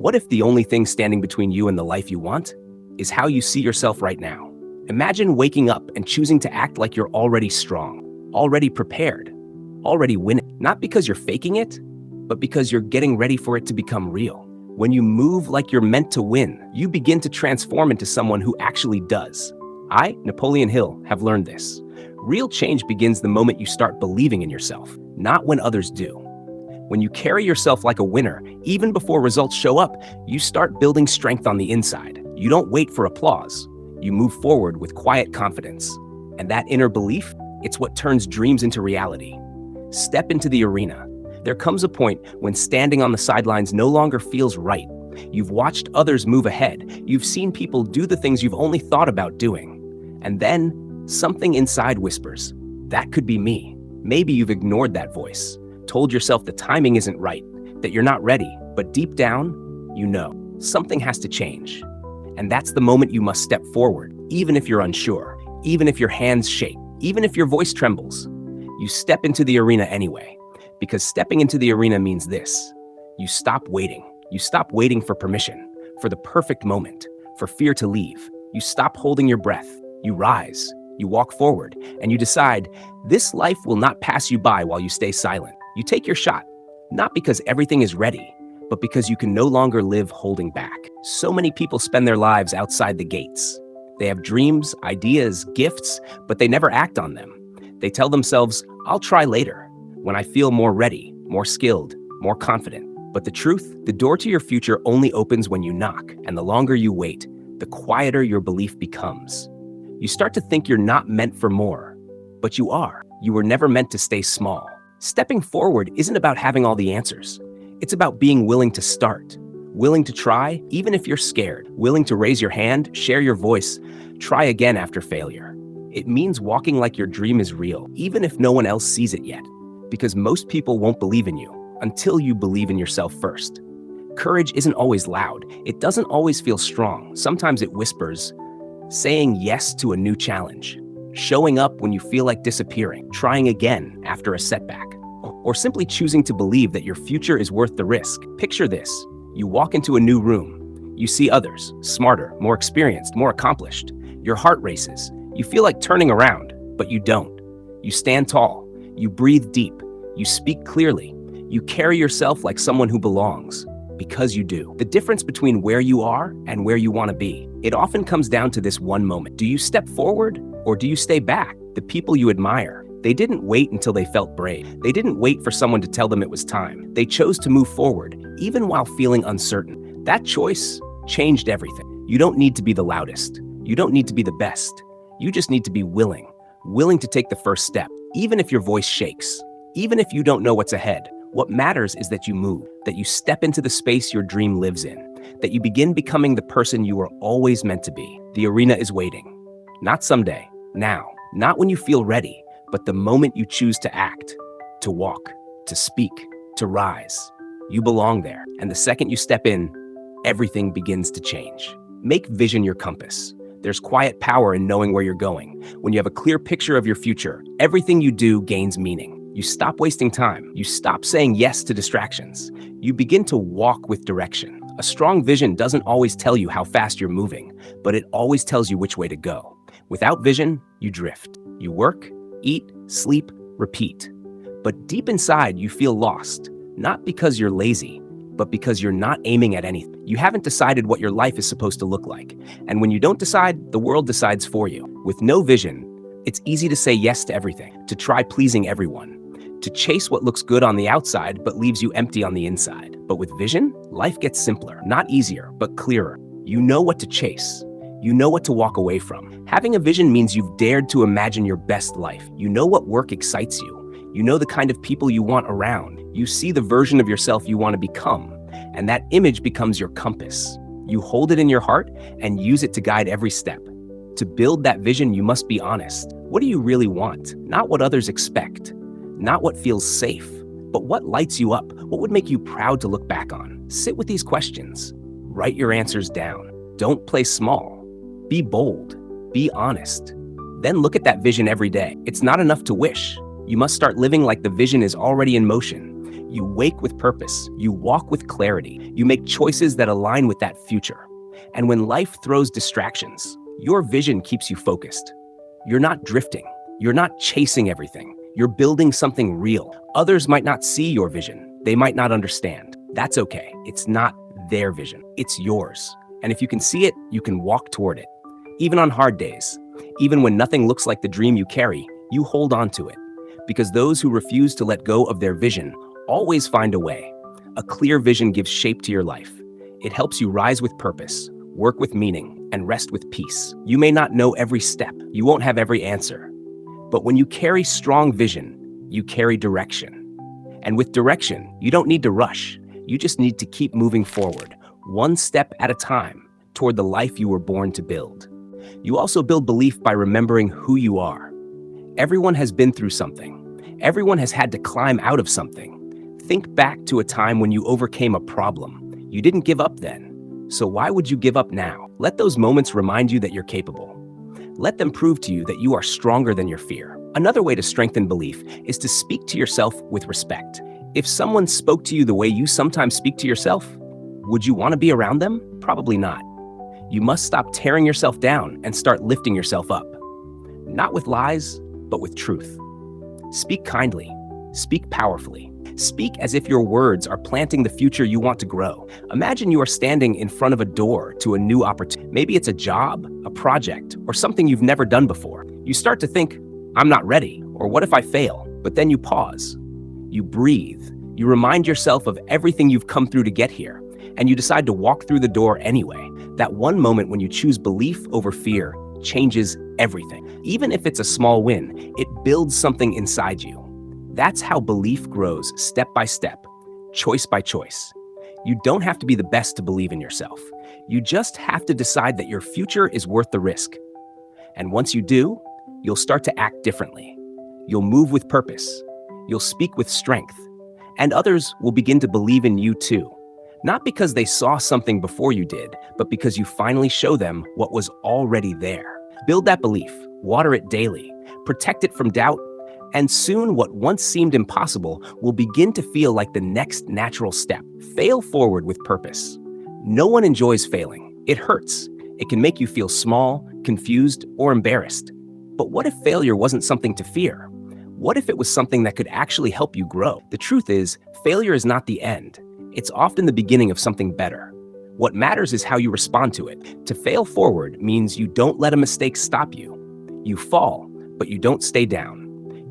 What if the only thing standing between you and the life you want is how you see yourself right now? Imagine waking up and choosing to act like you're already strong, already prepared, already winning. Not because you're faking it, but because you're getting ready for it to become real. When you move like you're meant to win, you begin to transform into someone who actually does. I, Napoleon Hill, have learned this. Real change begins the moment you start believing in yourself, not when others do. When you carry yourself like a winner, even before results show up, you start building strength on the inside. You don't wait for applause. You move forward with quiet confidence. And that inner belief, it's what turns dreams into reality. Step into the arena. There comes a point when standing on the sidelines no longer feels right. You've watched others move ahead. You've seen people do the things you've only thought about doing. And then something inside whispers, that could be me. Maybe you've ignored that voice, told yourself the timing isn't right, that you're not ready, but deep down, you know, something has to change. And that's the moment you must step forward, even if you're unsure, even if your hands shake, even if your voice trembles. You step into the arena anyway, because stepping into the arena means this. You stop waiting. You stop waiting for permission, for the perfect moment, for fear to leave. You stop holding your breath. You rise. You walk forward, and you decide, this life will not pass you by while you stay silent. You take your shot, not because everything is ready, but because you can no longer live holding back. So many people spend their lives outside the gates. They have dreams, ideas, gifts, but they never act on them. They tell themselves, I'll try later, when I feel more ready, more skilled, more confident. But the truth, the door to your future only opens when you knock, and the longer you wait, the quieter your belief becomes. You start to think you're not meant for more, but you are. You were never meant to stay small. Stepping forward isn't about having all the answers. It's about being willing to start, willing to try, even if you're scared, willing to raise your hand, share your voice, try again after failure. It means walking like your dream is real, even if no one else sees it yet, because most people won't believe in you until you believe in yourself first. Courage isn't always loud. It doesn't always feel strong. Sometimes it whispers, saying yes to a new challenge, showing up when you feel like disappearing, trying again after a setback, or simply choosing to believe that your future is worth the risk. Picture this. You walk into a new room. You see others, smarter, more experienced, more accomplished. Your heart races. You feel like turning around, but you don't. You stand tall. You breathe deep. You speak clearly. You carry yourself like someone who belongs, because you do. The difference between where you are and where you want to be, it often comes down to this one moment. Do you step forward or do you stay back? The people you admire, they didn't wait until they felt brave. They didn't wait for someone to tell them it was time. They chose to move forward, even while feeling uncertain. That choice changed everything. You don't need to be the loudest. You don't need to be the best. You just need to be willing to take the first step, even if your voice shakes, even if you don't know what's ahead. What matters is that you move, that you step into the space your dream lives in, that you begin becoming the person you were always meant to be. The arena is waiting. Not someday, now. Not when you feel ready, but the moment you choose to act, to walk, to speak, to rise. You belong there. And the second you step in, everything begins to change. Make vision your compass. There's quiet power in knowing where you're going. When you have a clear picture of your future, everything you do gains meaning. You stop wasting time. You stop saying yes to distractions. You begin to walk with direction. A strong vision doesn't always tell you how fast you're moving, but it always tells you which way to go. Without vision, you drift. You work, eat, sleep, repeat. But deep inside, you feel lost, not because you're lazy, but because you're not aiming at anything. You haven't decided what your life is supposed to look like. And when you don't decide, the world decides for you. With no vision, it's easy to say yes to everything, to try pleasing everyone, to chase what looks good on the outside but leaves you empty on the inside. But with vision, life gets simpler, not easier, but clearer. You know what to chase. You know what to walk away from. Having a vision means you've dared to imagine your best life. You know what work excites you. You know the kind of people you want around. You see the version of yourself you want to become, and that image becomes your compass. You hold it in your heart and use it to guide every step. To build that vision, you must be honest. What do you really want? Not what others expect. Not what feels safe, but what lights you up? What would make you proud to look back on? Sit with these questions. Write your answers down. Don't play small. Be bold. Be honest. Then look at that vision every day. It's not enough to wish. You must start living like the vision is already in motion. You wake with purpose. You walk with clarity. You make choices that align with that future. And when life throws distractions, your vision keeps you focused. You're not drifting. You're not chasing everything. You're building something real. Others might not see your vision. They might not understand. That's okay. It's not their vision. It's yours. And if you can see it, you can walk toward it. Even on hard days, even when nothing looks like the dream you carry, you hold on to it. Because those who refuse to let go of their vision always find a way. A clear vision gives shape to your life. It helps you rise with purpose, work with meaning, and rest with peace. You may not know every step. You won't have every answer. But when you carry strong vision, you carry direction. And with direction, you don't need to rush. You just need to keep moving forward, one step at a time, toward the life you were born to build. You also build belief by remembering who you are. Everyone has been through something. Everyone has had to climb out of something. Think back to a time when you overcame a problem. You didn't give up then. So why would you give up now? Let those moments remind you that you're capable. Let them prove to you that you are stronger than your fear. Another way to strengthen belief is to speak to yourself with respect. If someone spoke to you the way you sometimes speak to yourself, would you want to be around them? Probably not. You must stop tearing yourself down and start lifting yourself up. Not with lies, but with truth. Speak kindly. Speak powerfully. Speak as if your words are planting the future you want to grow. Imagine you are standing in front of a door to a new opportunity. Maybe it's a job, a project, or something you've never done before. You start to think, I'm not ready, or what if I fail? But then you pause. You breathe. You remind yourself of everything you've come through to get here, and you decide to walk through the door anyway. That one moment when you choose belief over fear changes everything. Even if it's a small win, it builds something inside you. That's how belief grows step by step, choice by choice. You don't have to be the best to believe in yourself. You just have to decide that your future is worth the risk. And once you do, you'll start to act differently. You'll move with purpose. You'll speak with strength. And others will begin to believe in you too. Not because they saw something before you did, but because you finally show them what was already there. Build that belief, water it daily, protect it from doubt, and soon what once seemed impossible will begin to feel like the next natural step. Fail forward with purpose. No one enjoys failing. It hurts. It can make you feel small, confused, or embarrassed. But what if failure wasn't something to fear? What if it was something that could actually help you grow? The truth is, failure is not the end. It's often the beginning of something better. What matters is how you respond to it. To fail forward means you don't let a mistake stop you. You fall, but you don't stay down.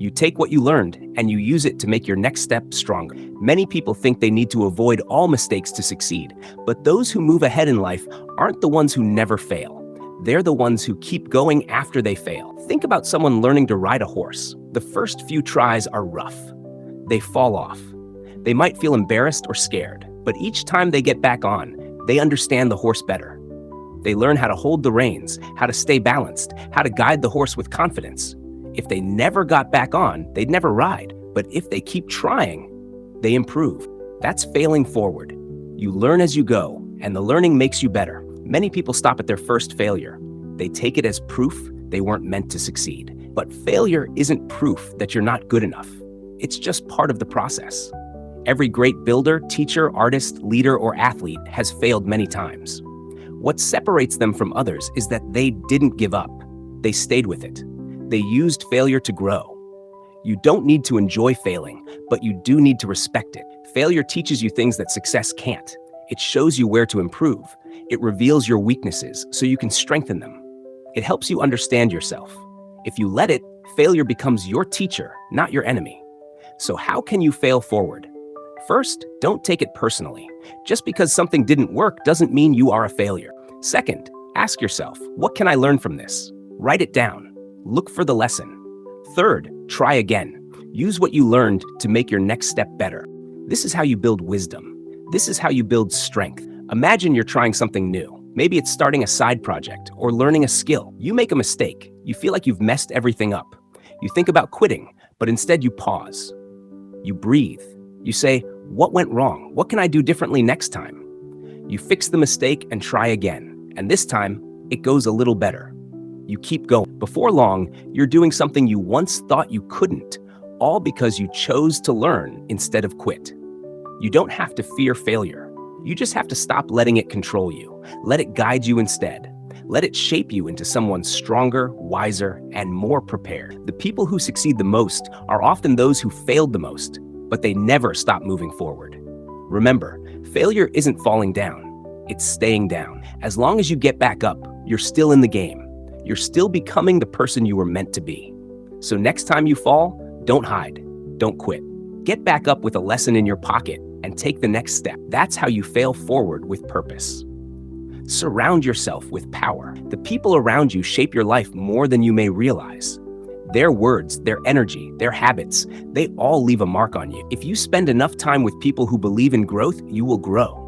You take what you learned and you use it to make your next step stronger. Many people think they need to avoid all mistakes to succeed, but those who move ahead in life aren't the ones who never fail. They're the ones who keep going after they fail. Think about someone learning to ride a horse. The first few tries are rough. They fall off. They might feel embarrassed or scared, but each time they get back on, they understand the horse better. They learn how to hold the reins, how to stay balanced, how to guide the horse with confidence. If they never got back on, they'd never ride. But if they keep trying, they improve. That's failing forward. You learn as you go, and the learning makes you better. Many people stop at their first failure. They take it as proof they weren't meant to succeed. But failure isn't proof that you're not good enough. It's just part of the process. Every great builder, teacher, artist, leader, or athlete has failed many times. What separates them from others is that they didn't give up. They stayed with it. They used failure to grow. You don't need to enjoy failing, but you do need to respect it. Failure teaches you things that success can't. It shows you where to improve. It reveals your weaknesses so you can strengthen them. It helps you understand yourself. If you let it, failure becomes your teacher, not your enemy. So how can you fail forward? First, don't take it personally. Just because something didn't work doesn't mean you are a failure. Second, ask yourself, what can I learn from this? Write it down. Look for the lesson. Third, try again. Use what you learned to make your next step better. This is how you build wisdom. This is how you build strength. Imagine you're trying something new. Maybe it's starting a side project or learning a skill. You make a mistake. You feel like you've messed everything up. You think about quitting, but instead you pause. You breathe. You say, what went wrong? What can I do differently next time? You fix the mistake and try again. And this time, it goes a little better. You keep going. Before long, you're doing something you once thought you couldn't, all because you chose to learn instead of quit. You don't have to fear failure. You just have to stop letting it control you. Let it guide you instead. Let it shape you into someone stronger, wiser, and more prepared. The people who succeed the most are often those who failed the most, but they never stop moving forward. Remember, failure isn't falling down, it's staying down. As long as you get back up, you're still in the game. You're still becoming the person you were meant to be. So next time you fall, don't hide, don't quit. Get back up with a lesson in your pocket and take the next step. That's how you fail forward with purpose. Surround yourself with power. The people around you shape your life more than you may realize. Their words, their energy, their habits, they all leave a mark on you. If you spend enough time with people who believe in growth, you will grow.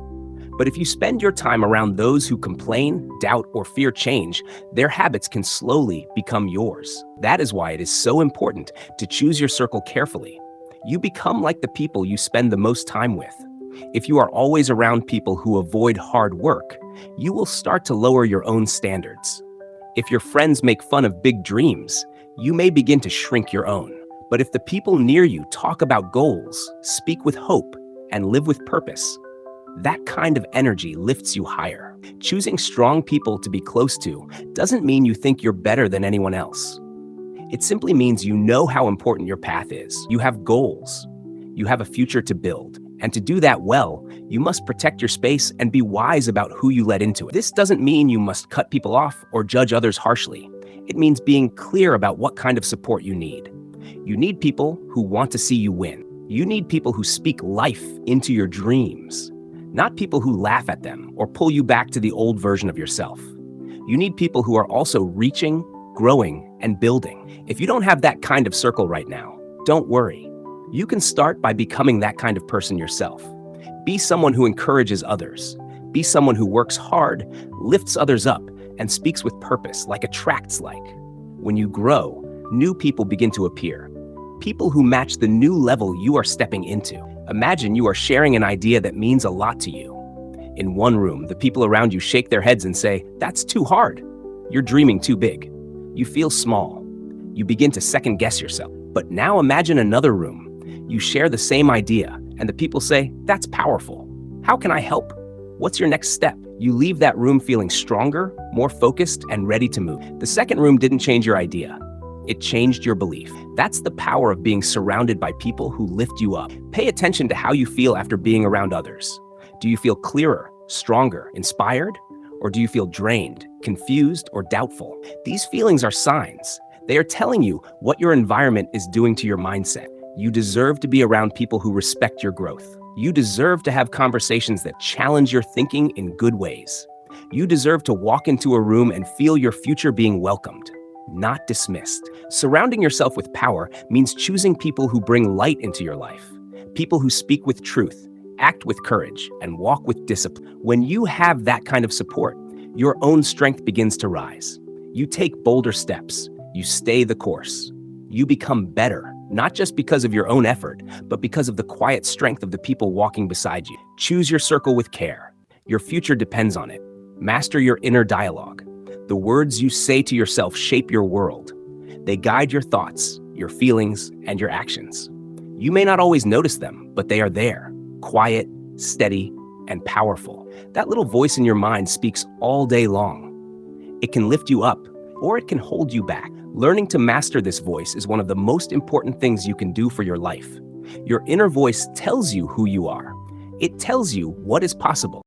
But if you spend your time around those who complain, doubt, or fear change, their habits can slowly become yours. That is why it is so important to choose your circle carefully. You become like the people you spend the most time with. If you are always around people who avoid hard work, you will start to lower your own standards. If your friends make fun of big dreams, you may begin to shrink your own. But if the people near you talk about goals, speak with hope, and live with purpose, that kind of energy lifts you higher. Choosing strong people to be close to doesn't mean you think you're better than anyone else. It simply means you know how important your path is. You have goals. You have a future to build. And to do that well, you must protect your space and be wise about who you let into it. This doesn't mean you must cut people off or judge others harshly. It means being clear about what kind of support you need. You need people who want to see you win. You need people who speak life into your dreams, not people who laugh at them or pull you back to the old version of yourself. You need people who are also reaching, growing, and building. If you don't have that kind of circle right now, don't worry. You can start by becoming that kind of person yourself. Be someone who encourages others. Be someone who works hard, lifts others up, and speaks with purpose, like attracts like. When you grow, new people begin to appear. People who match the new level you are stepping into. Imagine you are sharing an idea that means a lot to you. In one room, the people around you shake their heads and say, "That's too hard. You're dreaming too big." You feel small. You begin to second guess yourself. But now imagine another room. You share the same idea, and the people say, "That's powerful. How can I help? What's your next step?" You leave that room feeling stronger, more focused, and ready to move. The second room didn't change your idea. It changed your belief. That's the power of being surrounded by people who lift you up. Pay attention to how you feel after being around others. Do you feel clearer, stronger, inspired? Or do you feel drained, confused, or doubtful? These feelings are signs. They are telling you what your environment is doing to your mindset. You deserve to be around people who respect your growth. You deserve to have conversations that challenge your thinking in good ways. You deserve to walk into a room and feel your future being welcomed, not dismissed. Surrounding yourself with power means choosing people who bring light into your life, people who speak with truth, act with courage, and walk with discipline. When you have that kind of support, your own strength begins to rise. You take bolder steps. You stay the course. You become better, not just because of your own effort, but because of the quiet strength of the people walking beside you. Choose your circle with care. Your future depends on it. Master your inner dialogue. The words you say to yourself shape your world. They guide your thoughts, your feelings, and your actions. You may not always notice them, but they are there, quiet, steady, and powerful. That little voice in your mind speaks all day long. It can lift you up, or it can hold you back. Learning to master this voice is one of the most important things you can do for your life. Your inner voice tells you who you are. It tells you what is possible.